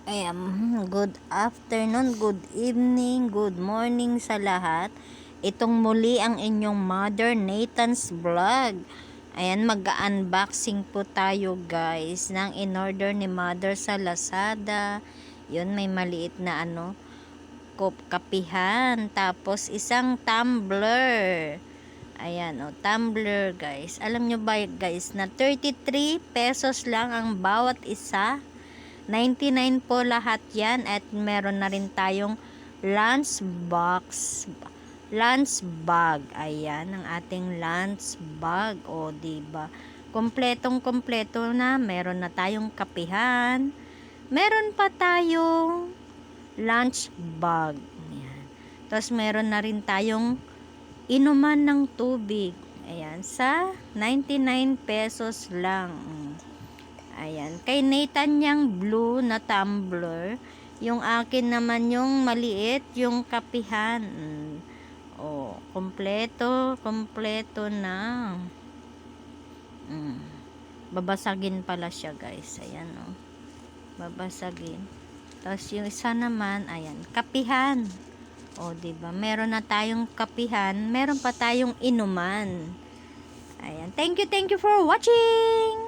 Ayan, good afternoon, good evening, good morning sa lahat. Itong muli ang inyong Mother Nathan's Vlog. Ayan, mag-unboxing po tayo guys ng in-order ni Mother sa Lazada. Yun, may maliit na kapihan. Tapos isang tumbler. Ayan, tumbler guys. Alam nyo ba guys na 33 pesos lang ang bawat isa? 99 po lahat yan at meron na rin tayong lunch bag. Ayan ang ating lunch bag. O diba, kompletong kompleto na. Meron na tayong kapihan, meron pa tayong lunch bag. Ayan. Tapos meron na rin tayong inuman ng tubig. Ayan, sa 99 pesos lang. Ayan. Kay Nathan yung blue na tumbler. Yung akin naman yung maliit, yung kapihan. Kompleto na. Babasagin pala siya guys. Ayan babasagin. Tapos yung isa naman, ayan, kapihan. Diba? Meron na tayong kapihan, meron pa tayong inuman. Ayan. Thank you for watching.